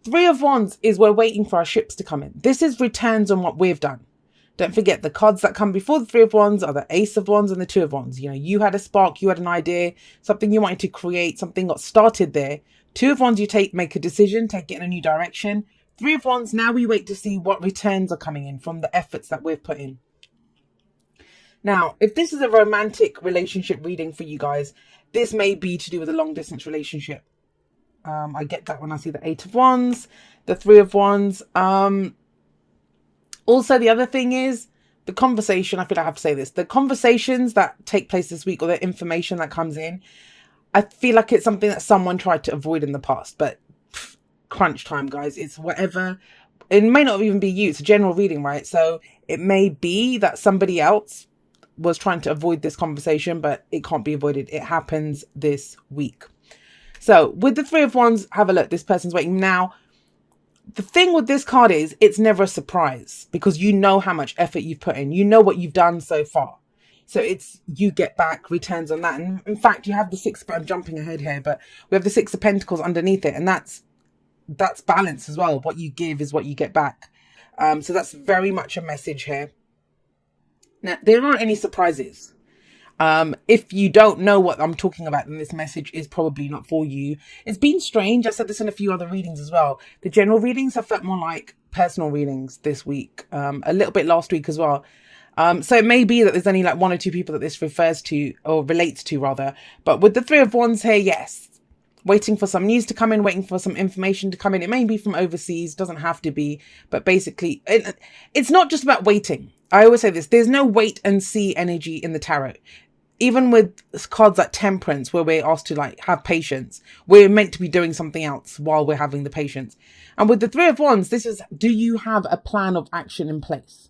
Three of Wands is we're waiting for our ships to come in. This is returns on what we've done. Don't forget, the cards that come before the Three of Wands are the Ace of Wands and the Two of Wands. You know, you had a spark, you had an idea, something you wanted to create, something got started there. Two of Wands, you make a decision, take it in a new direction. Three of Wands, now we wait to see what returns are coming in from the efforts that we've put in. Now, if this is a romantic relationship reading for you guys, this may be to do with a long distance relationship. I get that when I see the Eight of Wands, the Three of Wands. Also, the other thing is the conversation. I feel like I have to say this. The conversations that take place this week, or the information that comes in, I feel like it's something that someone tried to avoid in the past. But crunch time, guys. It's whatever. It may not even be you. It's a general reading, right? So it may be that somebody else was trying to avoid this conversation, but it can't be avoided. It happens this week. So with the Three of Wands, have a look. This person's waiting. Now, the thing with this card is it's never a surprise because you know how much effort you've put in. You know what you've done so far. So it's you get back returns on that. And in fact, you have the Six, but I'm jumping ahead here, but we have the Six of Pentacles underneath it. And that's balance as well. What you give is what you get back. So that's very much a message here. Now, there aren't any surprises. If you don't know what I'm talking about, then this message is probably not for you. It's been strange. I said this in a few other readings as well. The general readings have felt more like personal readings this week, a little bit last week as well. So it may be that there's only like one or two people that this refers to, or relates to rather. But with the Three of Wands here, yes. Waiting for some news to come in, waiting for some information to come in. It may be from overseas, doesn't have to be. But basically, it's not just about waiting. I always say this. There's no wait and see energy in the tarot. Even with cards like Temperance, where we're asked to like have patience, we're meant to be doing something else while we're having the patience. And with the Three of Wands, this is, do you have a plan of action in place?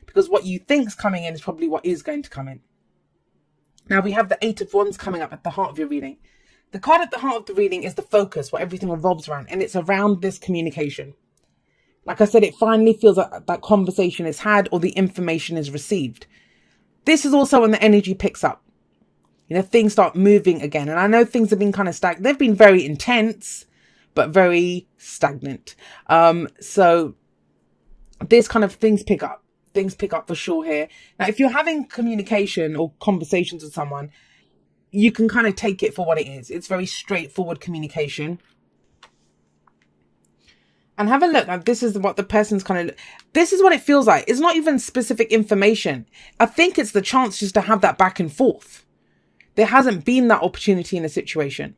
Because what you think's coming in is probably what is going to come in. Now we have the Eight of Wands coming up at the heart of your reading. The card at the heart of the reading is the focus, what everything revolves around, and it's around this communication. Like I said, it finally feels like that conversation is had or the information is received. This is also when the energy picks up. You know, things start moving again. And I know things have been kind of stagnant. They've been very intense, but very stagnant. So this kind of things pick up. Things pick up for sure here. Now, if you're having communication or conversations with someone, you can kind of take it for what it is. It's very straightforward communication. And have a look. This is what the person's kind of... This is what it feels like. It's not even specific information. I think it's the chance just to have that back and forth. There hasn't been that opportunity in a situation.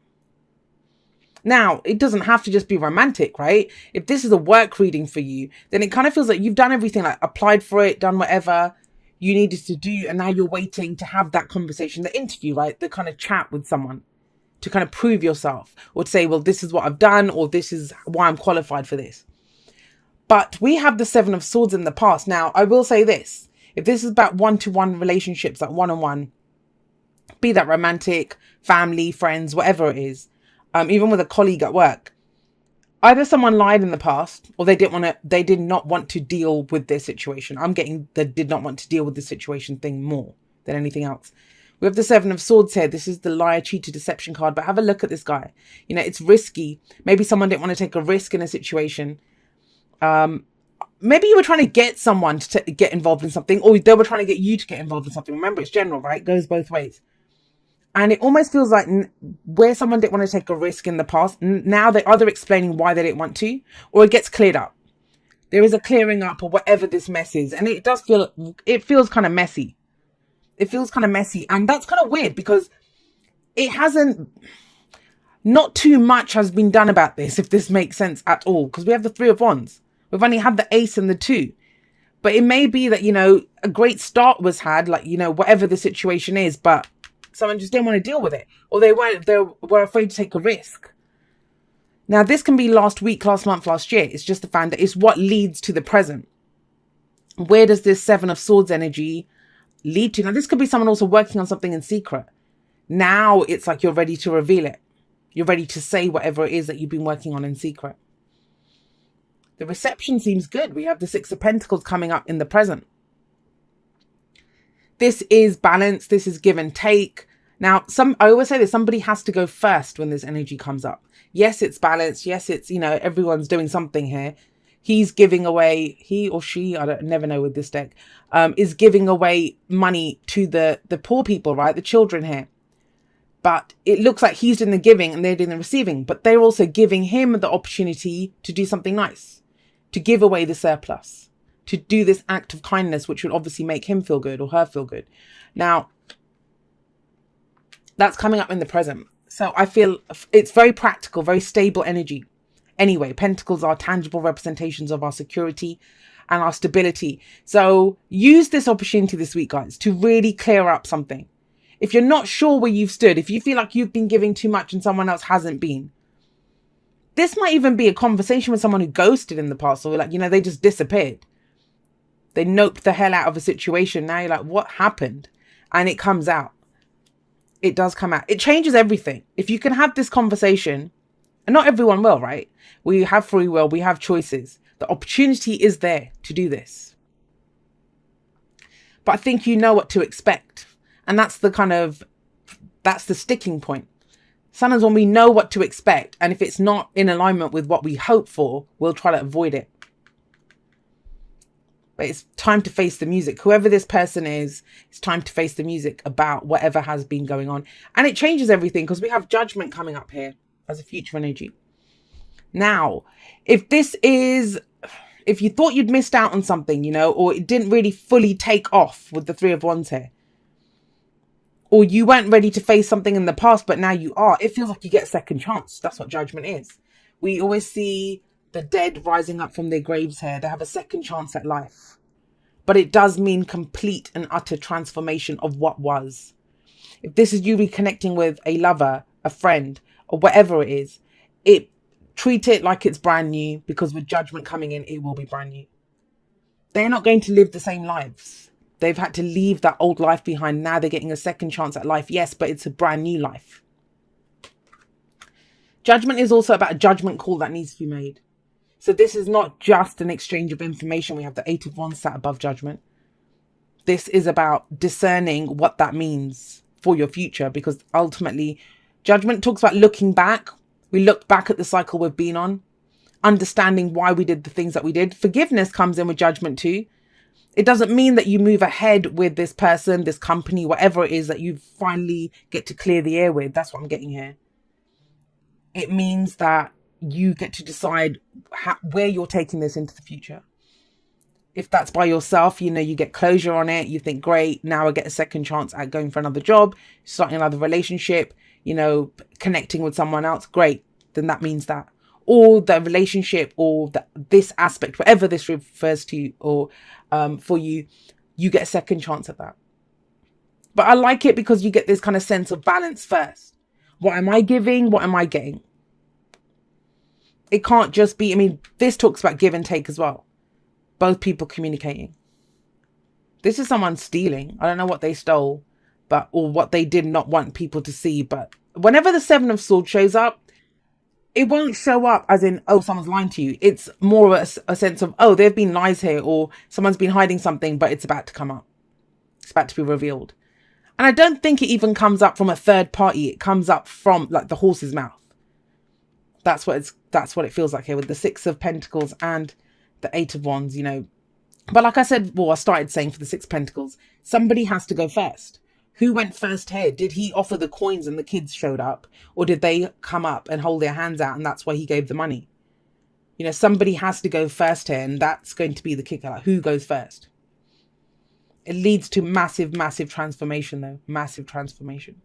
Now, it doesn't have to just be romantic, right? If this is a work reading for you, then it kind of feels like you've done everything, like applied for it, done whatever you needed to do. And now you're waiting to have that conversation, the interview, right? The kind of chat with someone to kind of prove yourself or to say, well, this is what I've done, or this is why I'm qualified for this. But we have the Seven of Swords in the past. Now, I will say this. If this is about one-to-one relationships, like one-on-one, be that romantic, family, friends, whatever it is, even with a colleague at work, either someone lied in the past or they did not want to deal with their situation. I'm getting they did not want to deal with the situation thing more than anything else. We have the Seven of Swords here. This is the liar, cheater, deception card. But have a look at this guy. You know, it's risky. Maybe someone didn't want to take a risk in a situation. Maybe you were trying to get someone to get involved in something, or they were trying to get you to get involved in something. Remember, it's general, right? It goes both ways. And it almost feels like where someone didn't want to take a risk in the past, now they're either explaining why they didn't want to, or it gets cleared up. There is a clearing up or whatever this mess is. And it does feel, it feels kind of messy. It feels kind of messy. And that's kind of weird because it hasn't, not too much has been done about this, if this makes sense at all. Because we have the Three of Wands. We've only had the Ace and the Two. But it may be that, you know, a great start was had, like, you know, whatever the situation is, but someone just didn't want to deal with it. Or they were afraid to take a risk. Now, this can be last week, last month, last year. It's just the fact that it's what leads to the present. Where does this Seven of Swords energy lead to? Now, this could be someone also working on something in secret. Now, it's like you're ready to reveal it. You're ready to say whatever it is that you've been working on in secret. The reception seems good. We have the Six of Pentacles coming up in the present. This is balance. This is give and take. Now, I always say this, somebody has to go first when this energy comes up. Yes, it's balanced. Yes, it's, everyone's doing something here. He's giving away, he or she, never know with this deck, is giving away money to the poor people, right? The children here. But it looks like he's doing the giving and they're doing the receiving. But they're also giving him the opportunity to do something nice, to give away the surplus, to do this act of kindness, which would obviously make him feel good or her feel good. Now, that's coming up in the present. So I feel it's very practical, very stable energy. Anyway, pentacles are tangible representations of our security and our stability. So use this opportunity this week, guys, to really clear up something. If you're not sure where you've stood, if you feel like you've been giving too much and someone else hasn't been, this might even be a conversation with someone who ghosted in the past, or like, they just disappeared. They noped the hell out of a situation. Now you're like, what happened? And it comes out. It does come out. It changes everything. If you can have this conversation, and not everyone will, right? We have free will. We have choices. The opportunity is there to do this. But I think you know what to expect. And that's the sticking point. Sometimes when we know what to expect, and if it's not in alignment with what we hope for, we'll try to avoid it. But it's time to face the music. Whoever this person is, it's time to face the music about whatever has been going on. And it changes everything because we have judgment coming up here as a future energy. Now, if you thought you'd missed out on something, or it didn't really fully take off with the Three of Wands here, or you weren't ready to face something in the past, but now you are, it feels like you get a second chance. That's what judgment is. We always see the dead rising up from their graves here. They have a second chance at life. But it does mean complete and utter transformation of what was. If this is you reconnecting with a lover, a friend, or whatever it is, treat it like it's brand new, because with judgment coming in, it will be brand new. They're not going to live the same lives. They've had to leave that old life behind. Now they're getting a second chance at life. Yes, but it's a brand new life. Judgment is also about a judgment call that needs to be made. So this is not just an exchange of information. We have the Eight of Wands sat above judgment. This is about discerning what that means for your future, because ultimately judgment talks about looking back. We look back at the cycle we've been on, understanding why we did the things that we did. Forgiveness comes in with judgment too. It doesn't mean that you move ahead with this person, this company, whatever it is that you finally get to clear the air with. That's what I'm getting here. It means that you get to decide where you're taking this into the future. If that's by yourself, you get closure on it. You think, great, now I get a second chance at going for another job, starting another relationship, connecting with someone else. Great. Then that means that. Or the relationship, or this aspect, whatever this refers to, or for you, you get a second chance at that. But I like it because you get this kind of sense of balance first. What am I giving? What am I getting? It can't just be, this talks about give and take as well. Both people communicating. This is someone stealing. I don't know what they stole, or what they did not want people to see. But whenever the Seven of Swords shows up, it won't show up as in, oh, someone's lying to you. It's more of a sense of, oh, there have been lies here, or someone's been hiding something, but it's about to come up. It's about to be revealed. And I don't think it even comes up from a third party. It comes up from like the horse's mouth. That's what it feels like here with the Six of Pentacles and the Eight of Wands, But like I said, I started saying for the Six of Pentacles, somebody has to go first. Who went first here? Did he offer the coins and the kids showed up? Or did they come up and hold their hands out and that's why he gave the money? Somebody has to go first here, and that's going to be the kicker. Like, who goes first? It leads to massive, massive transformation though. Massive transformation.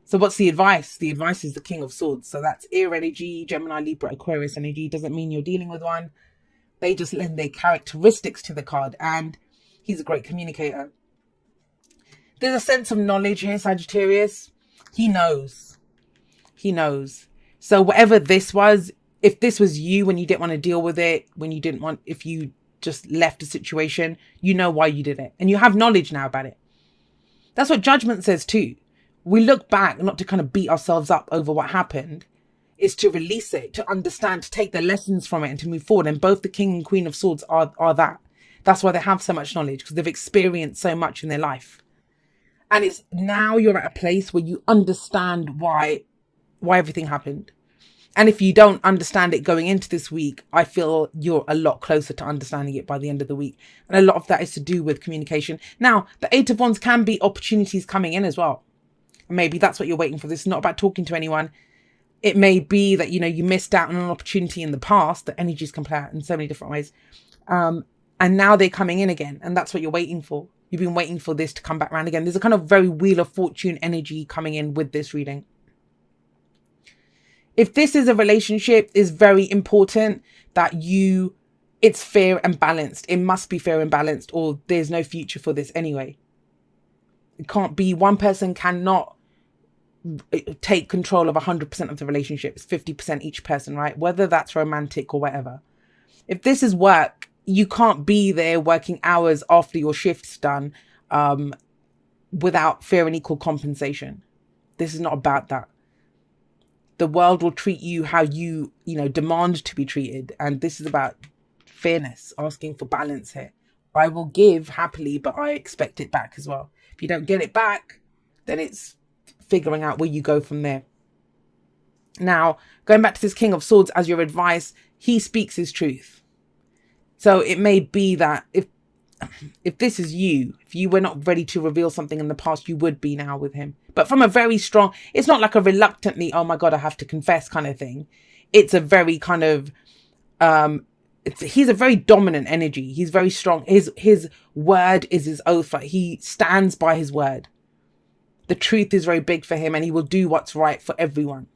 So what's the advice? The advice is the King of Swords. So that's air energy, Gemini, Libra, Aquarius energy. Doesn't mean you're dealing with one. They just lend their characteristics to the card. And he's a great communicator. There's a sense of knowledge here, Sagittarius. He knows. He knows. So whatever this was, if this was you when you didn't want to deal with it, if you just left a situation, you know why you did it. And you have knowledge now about it. That's what judgment says too. We look back, not to kind of beat ourselves up over what happened, is to release it, to understand, to take the lessons from it and to move forward. And both the King and Queen of Swords are that. That's why they have so much knowledge, because they've experienced so much in their life. And it's now you're at a place where you understand why everything happened. And if you don't understand it going into this week, I feel you're a lot closer to understanding it by the end of the week. And a lot of that is to do with communication. Now, the 8 of Wands can be opportunities coming in as well. And maybe that's what you're waiting for. This is not about talking to anyone. It may be that, you missed out on an opportunity in the past. The energies can play out in so many different ways. And now they're coming in again. And that's what you're waiting for. You've been waiting for this to come back around again. There's a kind of very Wheel of Fortune energy coming in with this reading. If this is a relationship, it's very important that it's fair and balanced. It must be fair and balanced, or there's no future for this anyway. It can't be, one person cannot take control of 100% of the relationship. It's 50% each person, right? Whether that's romantic or whatever. If this is work, you can't be there working hours after your shift's done without fair and equal compensation. This is not about that. The world will treat you how you demand to be treated. And this is about fairness, asking for balance here. I will give happily, but I expect it back as well. If you don't get it back, then it's figuring out where you go from there. Now, going back to this King of Swords as your advice, he speaks his truth. So it may be that if this is you, if you were not ready to reveal something in the past, you would be now with him. But from a very strong, it's not like a reluctantly, oh my God, I have to confess kind of thing. It's a very kind of, he's a very dominant energy. He's very strong. His word is his oath. Like, he stands by his word. The truth is very big for him, and he will do what's right for everyone.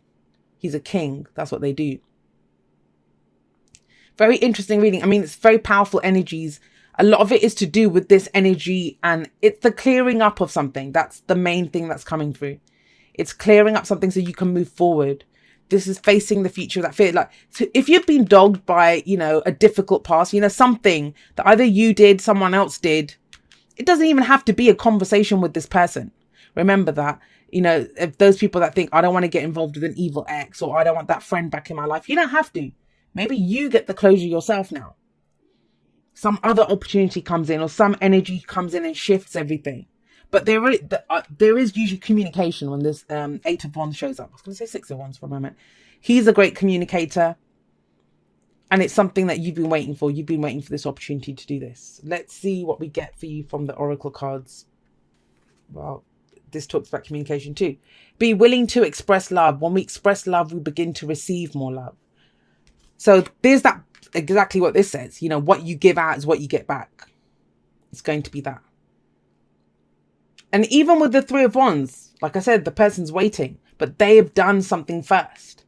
He's a king. That's what they do. Very interesting reading. I mean, it's very powerful energies. A lot of it is to do with this energy, and it's the clearing up of something. That's the main thing that's coming through. It's clearing up something so you can move forward. This is facing the future, that fear. Like, so if you've been dogged by, a difficult past, something that either you did, someone else did, it doesn't even have to be a conversation with this person. Remember that, if those people that think, I don't want to get involved with an evil ex, or I don't want that friend back in my life, you don't have to. Maybe you get the closure yourself now. Some other opportunity comes in, or some energy comes in and shifts everything. But there is usually communication when this 8 of Wands shows up. I was going to say 6 of Wands for a moment. He's a great communicator. And it's something that you've been waiting for. You've been waiting for this opportunity to do this. Let's see what we get for you from the Oracle cards. Well, this talks about communication too. Be willing to express love. When we express love, we begin to receive more love. So there's that. Exactly what this says. What you give out is what you get back. It's going to be that. And even with the 3 of Wands, like I said, the person's waiting, but they have done something first.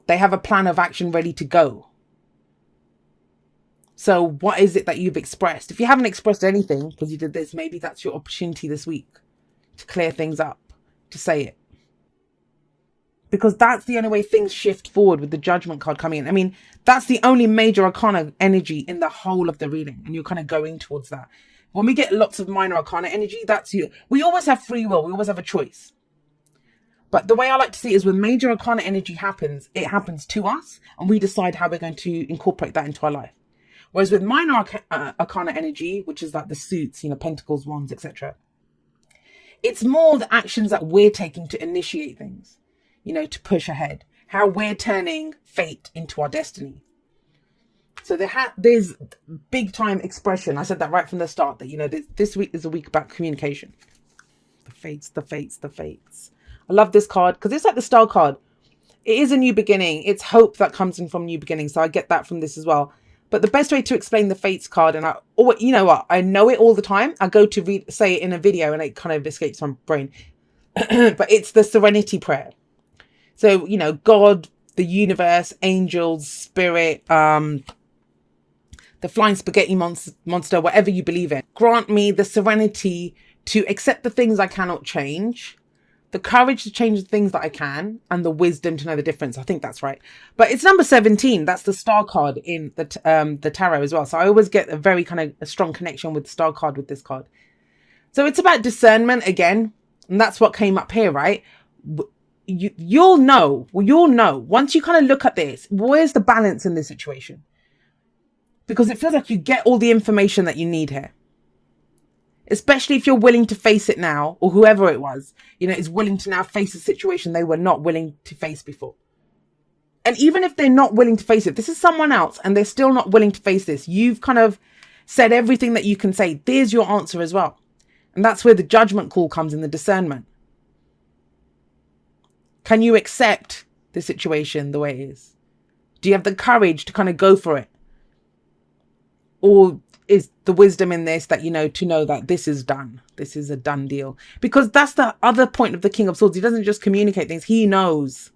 They have a plan of action ready to go. So what is it that you've expressed? If you haven't expressed anything because you did this, maybe that's your opportunity this week to clear things up, to say it. Because that's the only way things shift forward with the Judgment card coming in. I mean, that's the only major arcana energy in the whole of the reading. And you're kind of going towards that. When we get lots of minor arcana energy, that's you. We always have free will. We always have a choice. But the way I like to see it is when major arcana energy happens, it happens to us. And we decide how we're going to incorporate that into our life. Whereas with minor arcana energy, which is like the suits, pentacles, wands, etc. It's more the actions that we're taking to initiate things. To push ahead, how we're turning fate into our destiny. So there's big time expression. I said that right from the start, that, this week is a week about communication. The fates, the fates, the fates. I love this card because it's like the star card. It is a new beginning. It's hope that comes in from new beginnings. So I get that from this as well. But the best way to explain the fates card, and you know what? I know it all the time. I go to say it in a video and it kind of escapes my brain. But it's the serenity prayer. So, God, the universe, angels, spirit, the flying spaghetti monster, whatever you believe in. Grant me the serenity to accept the things I cannot change, the courage to change the things that I can, and the wisdom to know the difference. I think that's right. But it's number 17. That's the star card in the tarot as well. So I always get a very kind of a strong connection with the star card with this card. So it's about discernment again. And that's what came up here, right? You'll know once you kind of look at this, where's the balance in this situation? Because it feels like you get all the information that you need here. especially if you're willing to face it now, or whoever it was, is willing to now face a situation they were not willing to face before. And even if they're not willing to face it, this is someone else and they're still not willing to face this. You've kind of said everything that you can say. There's your answer as well. And that's where the judgment call comes in, the discernment. Can you accept the situation the way it is? Do you have the courage to kind of go for it? Or is the wisdom in this that, to know that this is done. This is a done deal. Because that's the other point of the King of Swords. He doesn't just communicate things. He knows.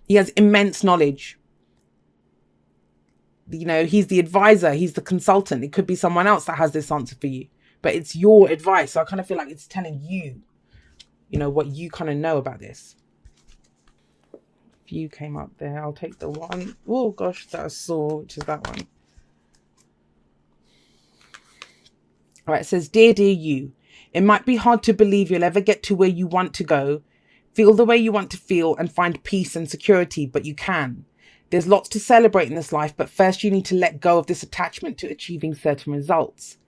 He has immense knowledge. He's the advisor. He's the consultant. It could be someone else that has this answer for you. But it's your advice. So I kind of feel like it's telling you, what you kind of know about this. If you came up there, I'll take the one. Oh, gosh, that I saw, which is that one. All right, it says, dear you, it might be hard to believe you'll ever get to where you want to go, feel the way you want to feel, and find peace and security, but you can. There's lots to celebrate in this life, but first you need to let go of this attachment to achieving certain results.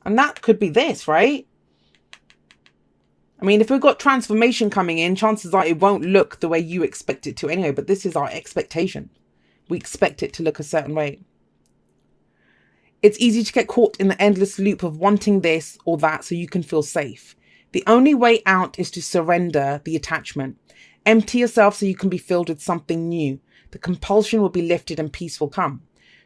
And that could be this, right? I mean, if we've got transformation coming in, chances are it won't look the way you expect it to anyway, but this is our expectation. We expect it to look a certain way. It's easy to get caught in the endless loop of wanting this or that so you can feel safe. The only way out is to surrender the attachment. Empty yourself so you can be filled with something new. The compulsion will be lifted and peace will come.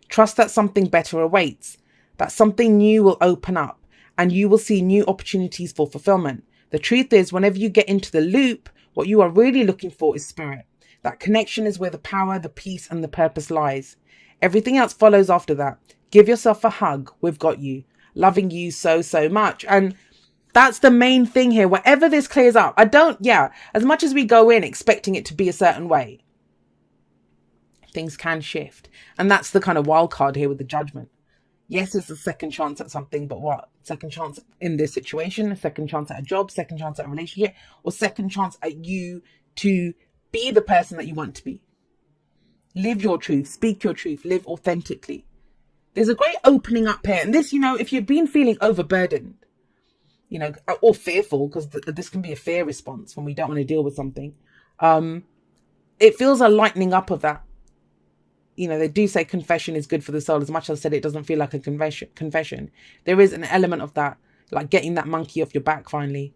Trust that something better awaits, that something new will open up and you will see new opportunities for fulfillment. The truth is, whenever you get into the loop, what you are really looking for is spirit. That connection is where the power, the peace and the purpose lies. Everything else follows after that. Give yourself a hug. We've got you. Loving you so, so much. And that's the main thing here. Whatever this clears up, as much as we go in expecting it to be a certain way, things can shift. And that's the kind of wild card here with the judgment. Yes, it's a second chance at something, but what? Second chance in this situation, a second chance at a job, second chance at a relationship, or second chance at you to be the person that you want to be. Live your truth, speak your truth, live authentically. There's a great opening up here. And this, if you've been feeling overburdened, or fearful, because this can be a fear response when we don't want to deal with something. It feels a lightening up of that. They do say confession is good for the soul. As much as I said it doesn't feel like a confession. There is an element of that, like getting that monkey off your back finally.